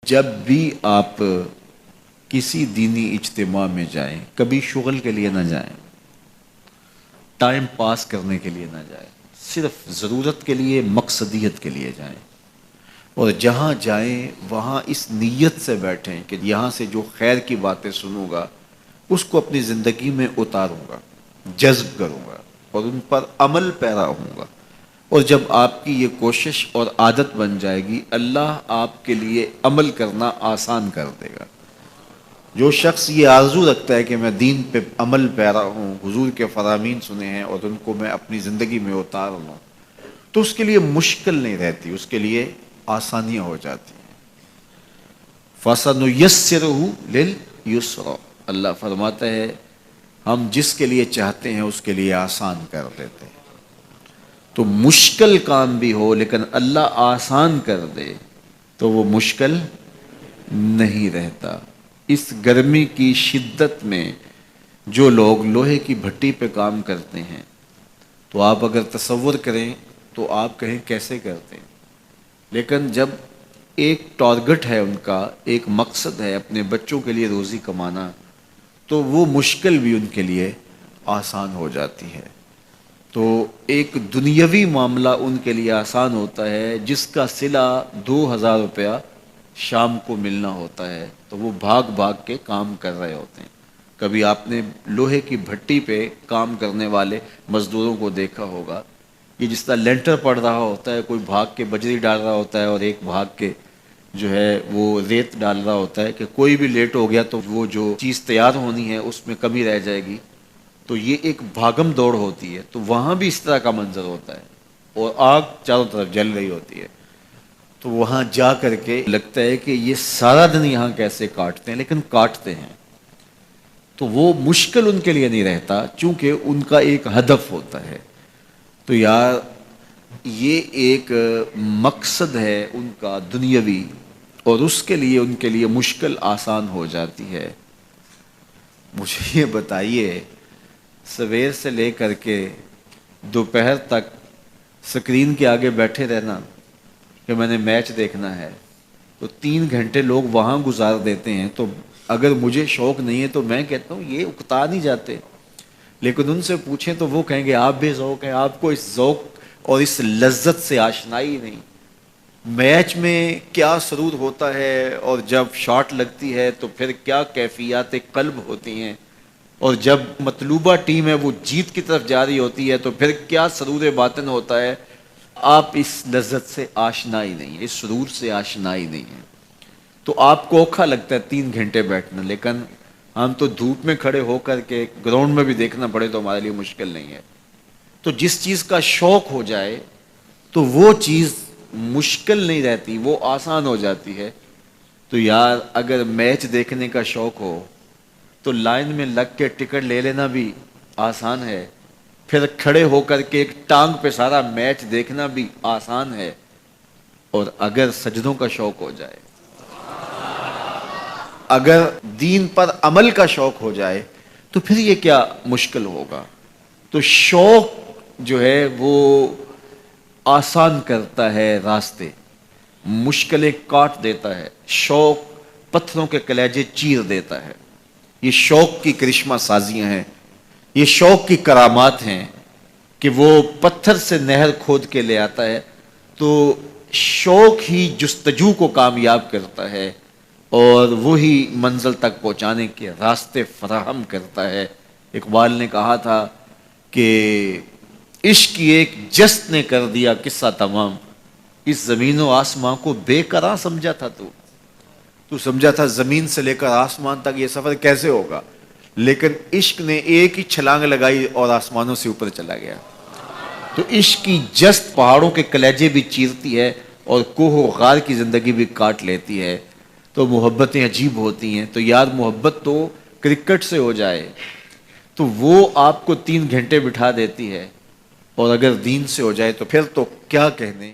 جب بھی آپ کسی دینی اجتماع میں جائیں، کبھی شغل کے لیے نہ جائیں، ٹائم پاس کرنے کے لیے نہ جائیں، صرف ضرورت کے لیے، مقصدیت کے لیے جائیں، اور جہاں جائیں وہاں اس نیت سے بیٹھیں کہ یہاں سے جو خیر کی باتیں سنوں گا اس کو اپنی زندگی میں اتاروں گا، جذب کروں گا اور ان پر عمل پیرا ہوں گا۔ اور جب آپ کی یہ کوشش اور عادت بن جائے گی، اللہ آپ کے لیے عمل کرنا آسان کر دے گا۔ جو شخص یہ آرزو رکھتا ہے کہ میں دین پہ عمل پیرا ہوں، حضور کے فرامین سنے ہیں اور ان کو میں اپنی زندگی میں اتار لوں، تو اس کے لیے مشکل نہیں رہتی، اس کے لیے آسانیاں ہو جاتی ہیں۔ فَسَنُيَسِّرُهُ لِلْيُسْرَىٰ، اللہ فرماتا ہے ہم جس کے لیے چاہتے ہیں اس کے لیے آسان کر دیتے ہیں۔ تو مشکل کام بھی ہو لیکن اللہ آسان کر دے تو وہ مشکل نہیں رہتا۔ اس گرمی کی شدت میں جو لوگ لوہے کی بھٹی پہ کام کرتے ہیں تو آپ اگر تصور کریں تو آپ کہیں کیسے کرتے ہیں، لیکن جب ایک ٹارگٹ ہے، ان کا ایک مقصد ہے اپنے بچوں کے لیے روزی کمانا، تو وہ مشکل بھی ان کے لیے آسان ہو جاتی ہے۔ تو ایک دنیاوی معاملہ ان کے لیے آسان ہوتا ہے، جس کا صلہ 2000 روپیہ شام کو ملنا ہوتا ہے تو وہ بھاگ بھاگ کے کام کر رہے ہوتے ہیں۔ کبھی آپ نے لوہے کی بھٹی پہ کام کرنے والے مزدوروں کو دیکھا ہوگا، یہ جس طرح لینٹر پڑ رہا ہوتا ہے، کوئی بھاگ کے بجری ڈال رہا ہوتا ہے اور ایک بھاگ کے جو ہے وہ ریت ڈال رہا ہوتا ہے کہ کوئی بھی لیٹ ہو گیا تو وہ جو چیز تیار ہونی ہے اس میں کمی رہ جائے گی۔ تو یہ ایک بھاگم دوڑ ہوتی ہے، تو وہاں بھی اس طرح کا منظر ہوتا ہے اور آگ چاروں طرف جل رہی ہوتی ہے۔ تو وہاں جا کر کے لگتا ہے کہ یہ سارا دن یہاں کیسے کاٹتے ہیں، لیکن کاٹتے ہیں۔ تو وہ مشکل ان کے لیے نہیں رہتا چونکہ ان کا ایک ہدف ہوتا ہے۔ تو یار یہ ایک مقصد ہے ان کا دنیاوی، اور اس کے لیے مشکل آسان ہو جاتی ہے۔ مجھے یہ بتائیے، سویر سے لے کر کے دوپہر تک سکرین کے آگے بیٹھے رہنا کہ میں نے میچ دیکھنا ہے، تو 3 گھنٹے لوگ وہاں گزار دیتے ہیں۔ تو اگر مجھے شوق نہیں ہے تو میں کہتا ہوں یہ اکتا نہیں جاتے، لیکن ان سے پوچھیں تو وہ کہیں گے آپ بے ذوق ہیں، آپ کو اس ذوق اور اس لذت سے آشنائی نہیں۔ میچ میں کیا سرور ہوتا ہے، اور جب شاٹ لگتی ہے تو پھر کیا کیفیات قلب ہوتی ہیں، اور جب مطلوبہ ٹیم ہے وہ جیت کی طرف جا رہی ہوتی ہے تو پھر کیا سرور باطن ہوتا ہے۔ آپ اس لذت سے آشنائی نہیں ہے، اس سرور سے آشنائی نہیں ہے، تو آپ کو اوکھا لگتا ہے 3 گھنٹے بیٹھنا، لیکن ہم تو دھوپ میں کھڑے ہو کر کے گراؤنڈ میں بھی دیکھنا پڑے تو ہمارے لیے مشکل نہیں ہے۔ تو جس چیز کا شوق ہو جائے تو وہ چیز مشکل نہیں رہتی، وہ آسان ہو جاتی ہے۔ تو یار اگر میچ دیکھنے کا شوق ہو تو لائن میں لگ کے ٹکٹ لے لینا بھی آسان ہے، پھر کھڑے ہو کر کے ایک ٹانگ پہ سارا میچ دیکھنا بھی آسان ہے، اور اگر سجدوں کا شوق ہو جائے، اگر دین پر عمل کا شوق ہو جائے تو پھر یہ کیا مشکل ہوگا۔ تو شوق جو ہے وہ آسان کرتا ہے راستے، مشکلیں کاٹ دیتا ہے، شوق پتھروں کے کلیجے چیر دیتا ہے۔ یہ شوق کی کرشمہ سازیاں ہیں، یہ شوق کی کرامات ہیں کہ وہ پتھر سے نہر کھود کے لے آتا ہے۔ تو شوق ہی جستجو کو کامیاب کرتا ہے اور وہی منزل تک پہنچانے کے راستے فراہم کرتا ہے۔ اقبال نے کہا تھا کہ عشق کی ایک جست نے کر دیا قصہ تمام، اس زمین و آسمان کو بے قرار سمجھا تھا تو سمجھا تھا زمین سے لے کر آسمان تک یہ سفر کیسے ہوگا، لیکن عشق نے ایک ہی چھلانگ لگائی اور آسمانوں سے اوپر چلا گیا۔ تو عشق کی جست پہاڑوں کے کلیجے بھی چیرتی ہے اور کوہ و غار کی زندگی بھی کاٹ لیتی ہے۔ تو محبتیں عجیب ہوتی ہیں۔ تو یار محبت تو کرکٹ سے ہو جائے تو وہ آپ کو 3 گھنٹے بٹھا دیتی ہے، اور اگر دین سے ہو جائے تو پھر تو کیا کہنے۔